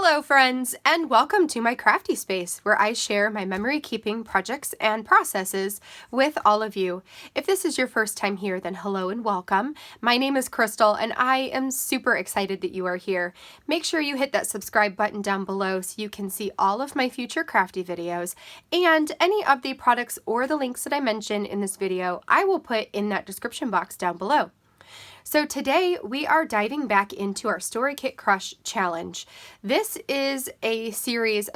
Hello friends, and welcome to my crafty space where I share my memory keeping projects and processes with all of you. If this is your first time here, then hello and welcome. My name is Krystal and I am super excited that you are here. Make sure you hit that subscribe button down below so you can see all of my future crafty videos, and any of the products or the links that I mention in this video I will put in that description box down below. So today we are diving back into our StoryKitCrush challenge. This is a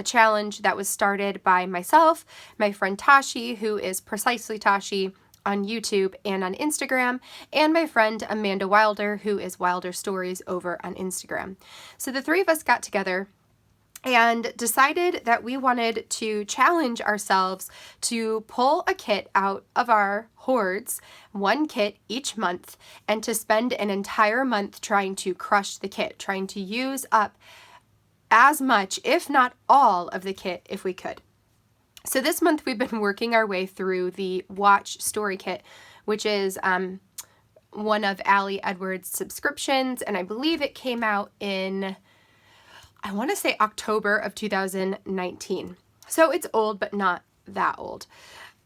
challenge that was started by myself, my friend Tashi, who is Precisely Tashi on YouTube and on Instagram, and my friend Amanda Wilder, who is Wilder Stories over on Instagram. So the three of us got together and decided that we wanted to challenge ourselves to pull a kit out of our hoards, one kit each month, and to spend an entire month trying to crush the kit, trying to use up as much, if not all, of the kit if we could. So this month we've been working our way through the Watch Story Kit, which is one of Allie Edwards' subscriptions, and I believe it came out in, I want to say October of 2019. So it's old, but not that old.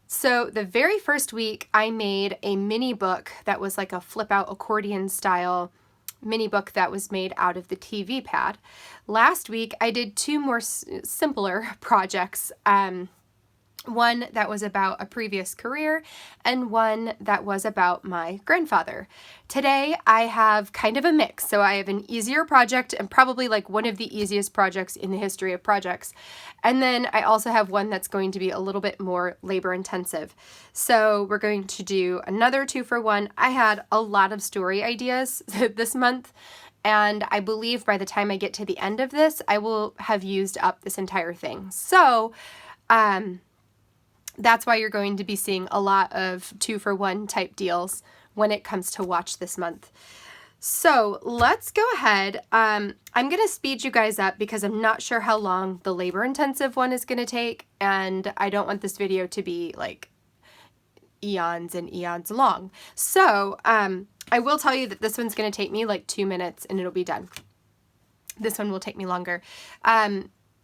So the very first week I made a mini book that was like a flip out accordion style mini book that was made out of the TV pad. Last week I did two more simpler projects. One that was about a previous career and one that was about my grandfather. Today I have kind of a mix. So I have an easier project and probably like one of the easiest projects in the history of projects. And then I also have one that's going to be a little bit more labor intensive. So we're going to do another 2-for-1. I had a lot of story ideas this month, and I believe by the time I get to the end of this, I will have used up this entire thing. So, that's why you're going to be seeing a lot of 2-for-1 type deals when it comes to Watch this month. So let's go ahead. I'm going to speed you guys up because I'm not sure how long the labor intensive one is going to take, and I don't want this video to be like eons and eons long. So I will tell you that this one's going to take me like 2 minutes and it'll be done. This one will take me longer.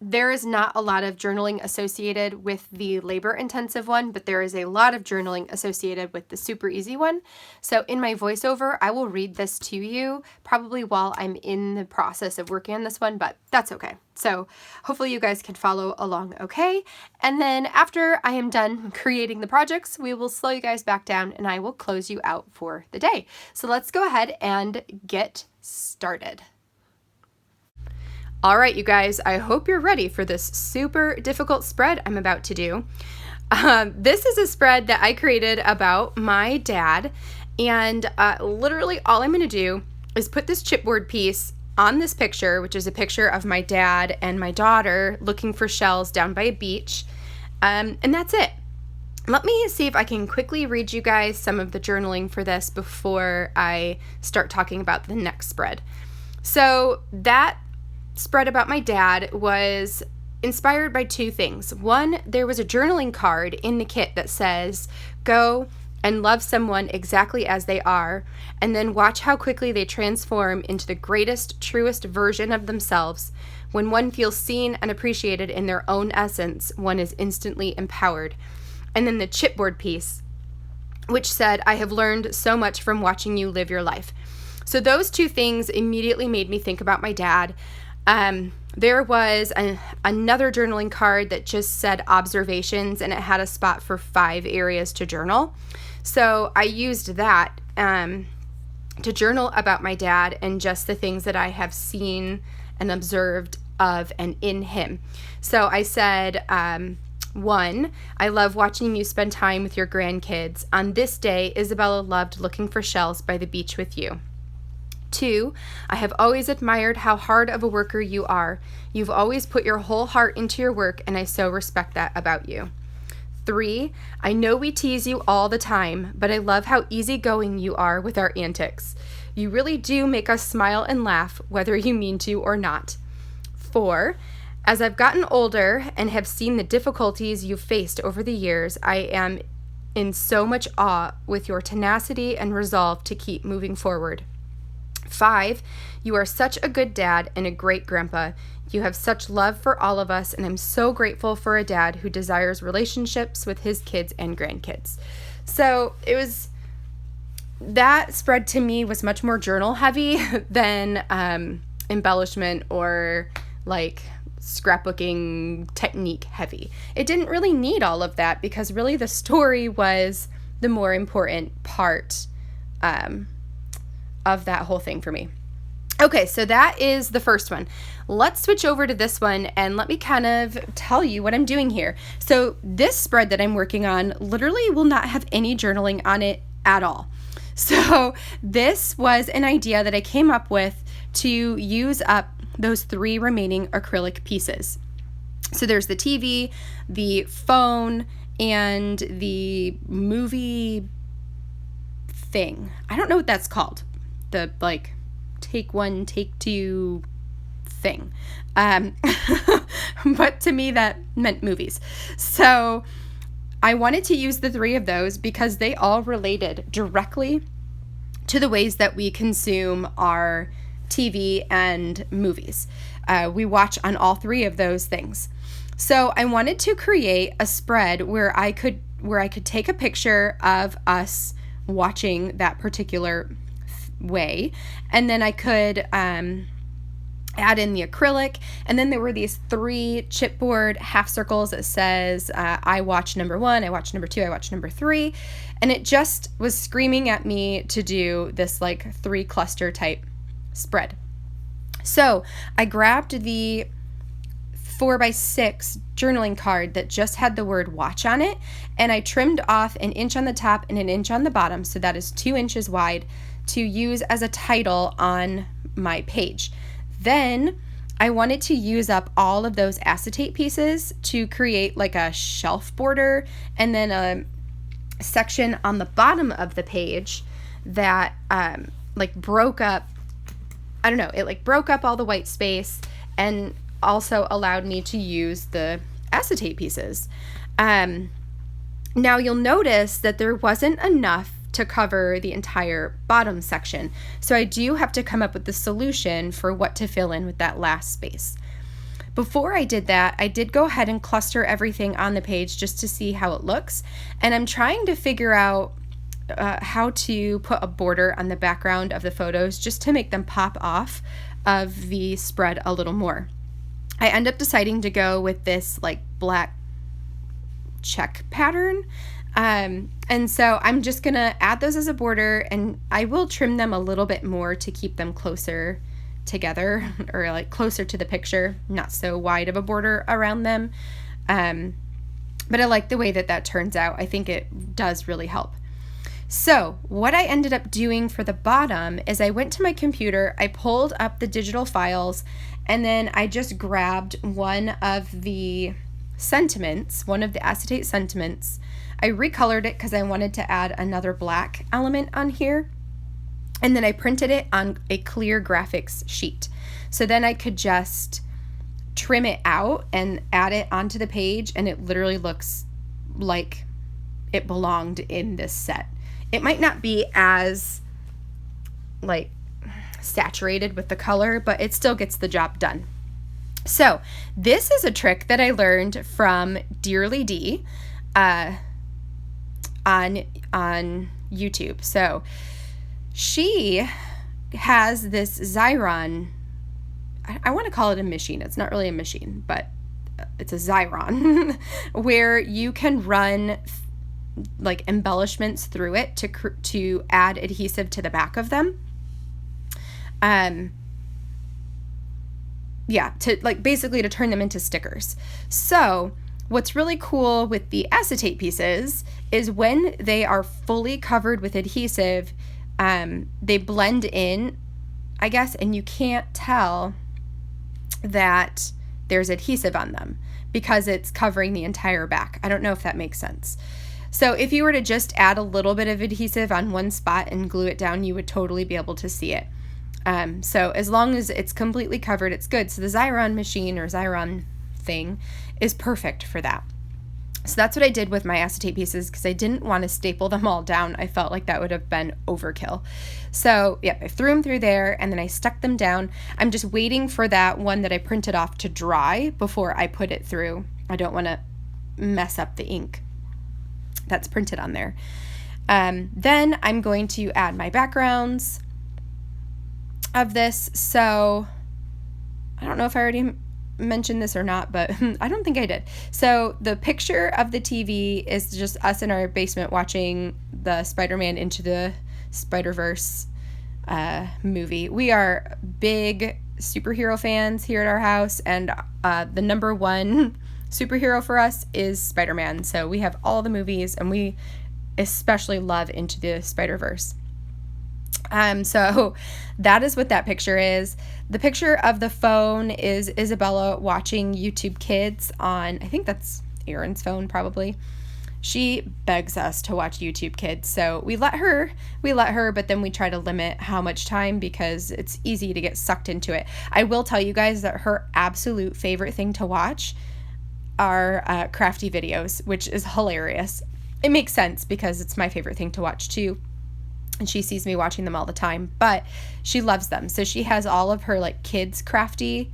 There is not a lot of journaling associated with the labor-intensive one, but there is a lot of journaling associated with the super easy one. So in my voiceover, I will read this to you probably while I'm in the process of working on this one, but that's okay. So hopefully you guys can follow along okay. And then after I am done creating the projects, we will slow you guys back down and I will close you out for the day. So let's go ahead and get started. All right, you guys, I hope you're ready for this super difficult spread I'm about to do. This is a spread that I created about my dad, and literally all I'm going to do is put this chipboard piece on this picture, which is a picture of my dad and my daughter looking for shells down by a beach, and that's it. Let me see if I can quickly read you guys some of the journaling for this before I start talking about the next spread. So that spread about my dad was inspired by two things. One, there was a journaling card in the kit that says, go and love someone exactly as they are, and then watch how quickly they transform into the greatest, truest version of themselves. When one feels seen and appreciated in their own essence, one is instantly empowered. And then the chipboard piece, which said, I have learned so much from watching you live your life. So those two things immediately made me think about my dad. There was another journaling card that just said observations, and it had a spot for 5 areas to journal. So I used that to journal about my dad and just the things that I have seen and observed of and in him. So I said, 1, I love watching you spend time with your grandkids. On this day, Isabella loved looking for shells by the beach with you. 2, I have always admired how hard of a worker you are. You've always put your whole heart into your work, and I so respect that about you. 3, I know we tease you all the time, but I love how easygoing you are with our antics. You really do make us smile and laugh, whether you mean to or not. 4, as I've gotten older and have seen the difficulties you've faced over the years, I am in so much awe with your tenacity and resolve to keep moving forward. 5, you are such a good dad and a great grandpa. You have such love for all of us, and I'm so grateful for a dad who desires relationships with his kids and grandkids. So that spread to me was much more journal heavy than embellishment or like scrapbooking technique heavy. It didn't really need all of that because really the story was the more important part of that whole thing for me. Okay, so that is the first one. Let's switch over to this one and let me kind of tell you what I'm doing here. So this spread that I'm working on literally will not have any journaling on it at all. So this was an idea that I came up with to use up those 3 remaining acrylic pieces. So there's the TV, the phone, and the movie thing. I don't know what that's called. The like take 1, take 2 thing. But to me that meant movies. So I wanted to use the 3 of those because they all related directly to the ways that we consume our TV and movies. We watch on all 3 of those things. So I wanted to create a spread where I could take a picture of us watching that particular way, and then I could add in the acrylic, and then there were these 3 chipboard half circles that says I watch number 1, I watch number 2, I watch number 3, and it just was screaming at me to do this like 3 cluster type spread. So I grabbed the 4x6 journaling card that just had the word watch on it, and I trimmed off 1 inch on the top and 1 inch on the bottom, so that is 2 inches wide, to use as a title on my page. Then I wanted to use up all of those acetate pieces to create like a shelf border, and then a section on the bottom of the page that like broke up, I don't know, it like broke up all the white space and also allowed me to use the acetate pieces. Now you'll notice that there wasn't enough to cover the entire bottom section. So I do have to come up with the solution for what to fill in with that last space. Before I did that, I did go ahead and cluster everything on the page just to see how it looks. And I'm trying to figure out how to put a border on the background of the photos just to make them pop off of the spread a little more. I end up deciding to go with this like black check pattern. And so I'm just gonna add those as a border, and I will trim them a little bit more to keep them closer together, or like closer to the picture, not so wide of a border around them. But I like the way that turns out. I think it does really help. So what I ended up doing for the bottom is I went to my computer, I pulled up the digital files, and then I just grabbed one of the sentiments, one of the acetate sentiments. I recolored it because I wanted to add another black element on here. And then I printed it on a clear graphics sheet. So then I could just trim it out and add it onto the page, and it literally looks like it belonged in this set. It might not be as like saturated with the color, but it still gets the job done. So this is a trick that I learned from Dearly D on YouTube. So she has this Xyron, I want to call it a machine. It's not really a machine, but it's a Xyron where you can run like embellishments through it to add adhesive to the back of them. To like basically to turn them into stickers. So what's really cool with the acetate pieces is when they are fully covered with adhesive, they blend in, I guess, and you can't tell that there's adhesive on them because it's covering the entire back. I don't know if that makes sense. So if you were to just add a little bit of adhesive on one spot and glue it down, you would totally be able to see it. So as long as it's completely covered, it's good. So the Xyron machine or Xyron thing is perfect for that. So that's what I did with my acetate pieces because I didn't want to staple them all down. I felt like that would have been overkill. So yeah, I threw them through there and then I stuck them down. I'm just waiting for that one that I printed off to dry before I put it through. I don't want to mess up the ink that's printed on there. Then I'm going to add my backgrounds of this. So I don't know if I already mentioned this or not, but I don't think I did. So the picture of the TV is just us in our basement watching the Spider-Man Into the Spider-Verse movie. We are big superhero fans here at our house, and the number one superhero for us is Spider-Man. So we have all the movies, and we especially love Into the Spider-Verse. So that is what that picture is. The picture of the phone is Isabella watching YouTube Kids on, I think that's Erin's phone probably. She begs us to watch YouTube Kids, so we let her, but then we try to limit how much time because it's easy to get sucked into it. I will tell you guys that her absolute favorite thing to watch are crafty videos, which is hilarious. It makes sense because it's my favorite thing to watch too. And she sees me watching them all the time, but she loves them. So she has all of her like kids crafty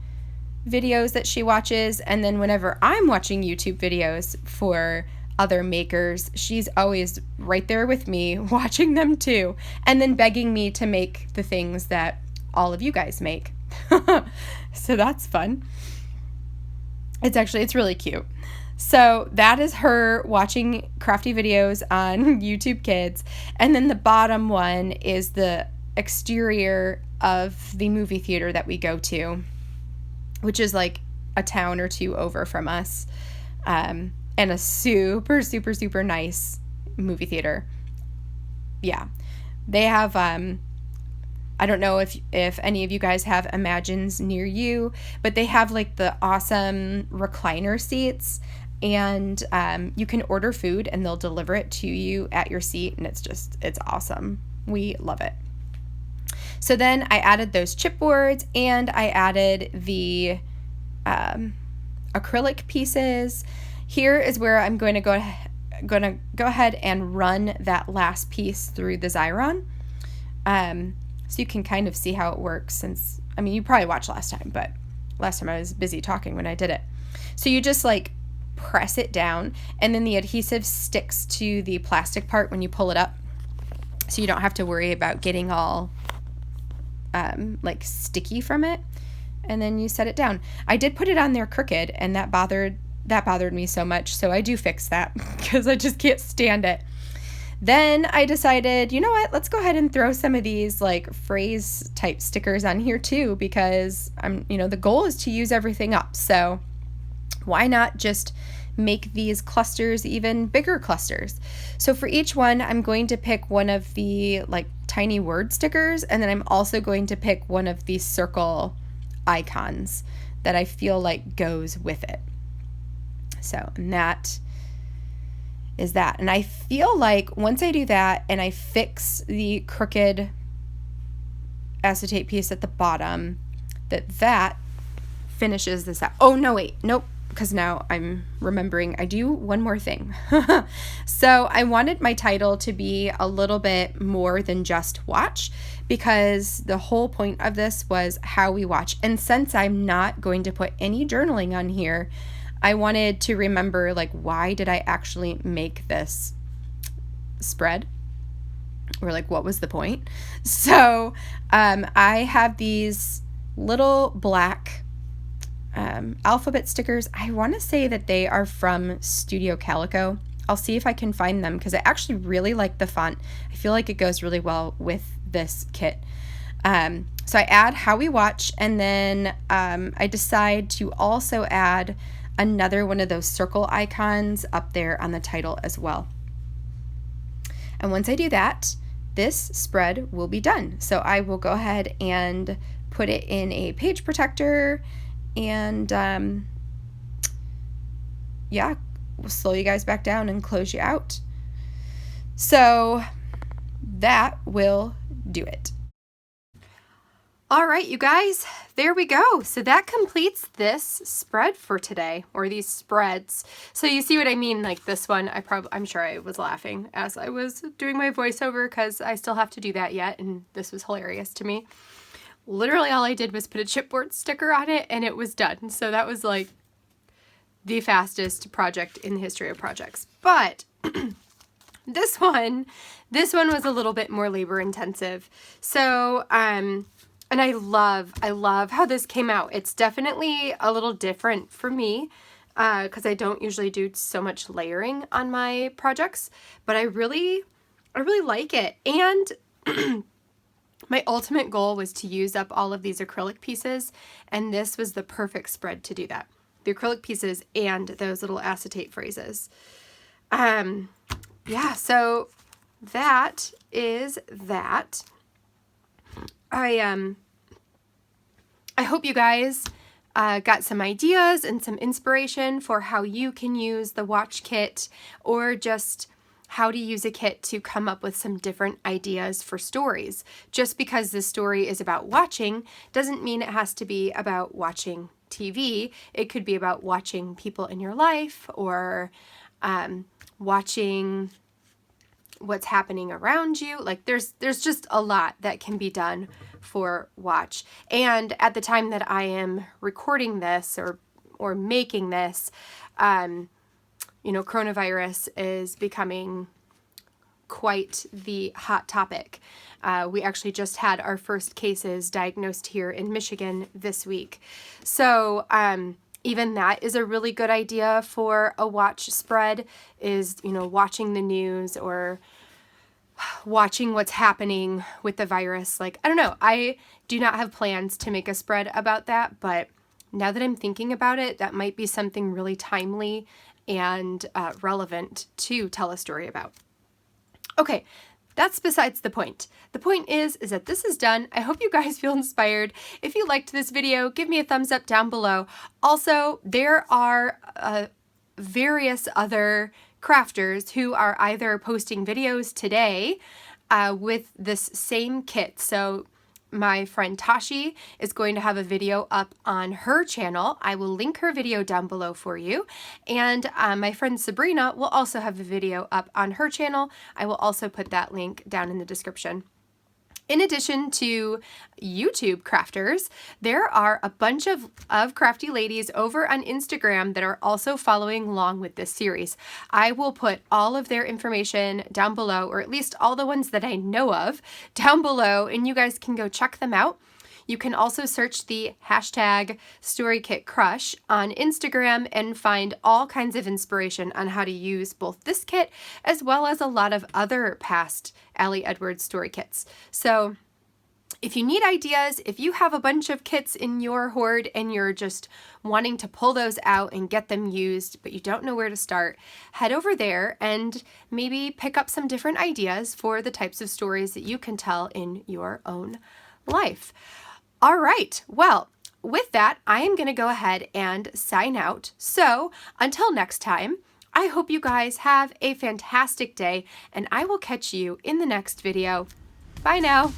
videos that she watches. And then whenever I'm watching YouTube videos for other makers, she's always right there with me watching them too. And then begging me to make the things that all of you guys make. So that's fun. It's really cute. So that is her watching crafty videos on YouTube Kids. And then the bottom one is the exterior of the movie theater that we go to, which is like a town or two over from us, and a super, super, super nice movie theater. Yeah. They have, I don't know if any of you guys have Imagines near you, but they have like the awesome recliner seats. And you can order food and they'll deliver it to you at your seat, and it's awesome. We love it. So then I added those chipboards and I added the acrylic pieces. Here is where I'm going to go ahead and run that last piece through the Xyron. So you can kind of see how it works since, I mean, you probably watched last time, but last time I was busy talking when I did it. So you just like press it down and then the adhesive sticks to the plastic part when you pull it up, so you don't have to worry about getting all like sticky from it. And then you set it down. I did put it on there crooked, and that bothered me so much, so I do fix that because I just can't stand it. Then I decided, you know what, let's go ahead and throw some of these like phrase type stickers on here too, because the goal is to use everything up. So why not just make these clusters even bigger clusters? So for each one, I'm going to pick one of the like tiny word stickers, and then I'm also going to pick one of these circle icons that I feel like goes with it. So, and that is that. And I feel like once I do that and I fix the crooked acetate piece at the bottom, that finishes this out. Oh, no, wait, nope. Because now I'm remembering I do one more thing. So I wanted my title to be a little bit more than just watch, because the whole point of this was how we watch. And since I'm not going to put any journaling on here, I wanted to remember, like, why did I actually make this spread? Or like, what was the point? So I have these little black alphabet stickers. I want to say that they are from Studio Calico. I'll see if I can find them because I actually really like the font. I feel like it goes really well with this kit. So I add how we watch, and then I decide to also add another one of those circle icons up there on the title as well. And once I do that, this spread will be done. So I will go ahead and put it in a page protector, and yeah, we'll slow you guys back down and close you out. So that will do it. All right, you guys, there we go. So that completes this spread for today, or these spreads. So you see what I mean? Like this one, I'm sure I was laughing as I was doing my voiceover because I still have to do that yet, and this was hilarious to me. Literally all I did was put a chipboard sticker on it and it was done. So that was like the fastest project in the history of projects. But this one was a little bit more labor intensive. So, and I love how this came out. It's definitely a little different for me because I don't usually do so much layering on my projects, but I really like it. And my ultimate goal was to use up all of these acrylic pieces, and this was the perfect spread to do that. The acrylic pieces and those little acetate phrases. Yeah, so that is that. I hope you guys got some ideas and some inspiration for how you can use the watch kit, or just how to use a kit to come up with some different ideas for stories. Just because the story is about watching doesn't mean it has to be about watching TV. It could be about watching people in your life, or watching what's happening around you. Like there's just a lot that can be done for watch. And at the time that I am recording this or making this, you know, coronavirus is becoming quite the hot topic. We actually just had our first cases diagnosed here in Michigan this week. So even that is a really good idea for a watch spread, is, you know, watching the news or watching what's happening with the virus. Like, I don't know, I do not have plans to make a spread about that, but now that I'm thinking about it, that might be something really timely and relevant to tell a story about. Okay, that's besides the point. The point is that this is done. I hope you guys feel inspired. If you liked this video, give me a thumbs up down below. Also, there are various other crafters who are either posting videos today with this same kit. So my friend Tashi is going to have a video up on her channel. I will link her video down below for you. And my friend Sabrina will also have a video up on her channel. I will also put that link down in the description. In addition to YouTube crafters, there are a bunch of crafty ladies over on Instagram that are also following along with this series. I will put all of their information down below, or at least all the ones that I know of down below, and you guys can go check them out. You can also search the hashtag StoryKitCrush on Instagram and find all kinds of inspiration on how to use both this kit as well as a lot of other past Allie Edwards story kits. So if you need ideas, if you have a bunch of kits in your hoard and you're just wanting to pull those out and get them used, but you don't know where to start, head over there and maybe pick up some different ideas for the types of stories that you can tell in your own life. All right, well, with that, I am going to go ahead and sign out. So until next time, I hope you guys have a fantastic day, and I will catch you in the next video. Bye now.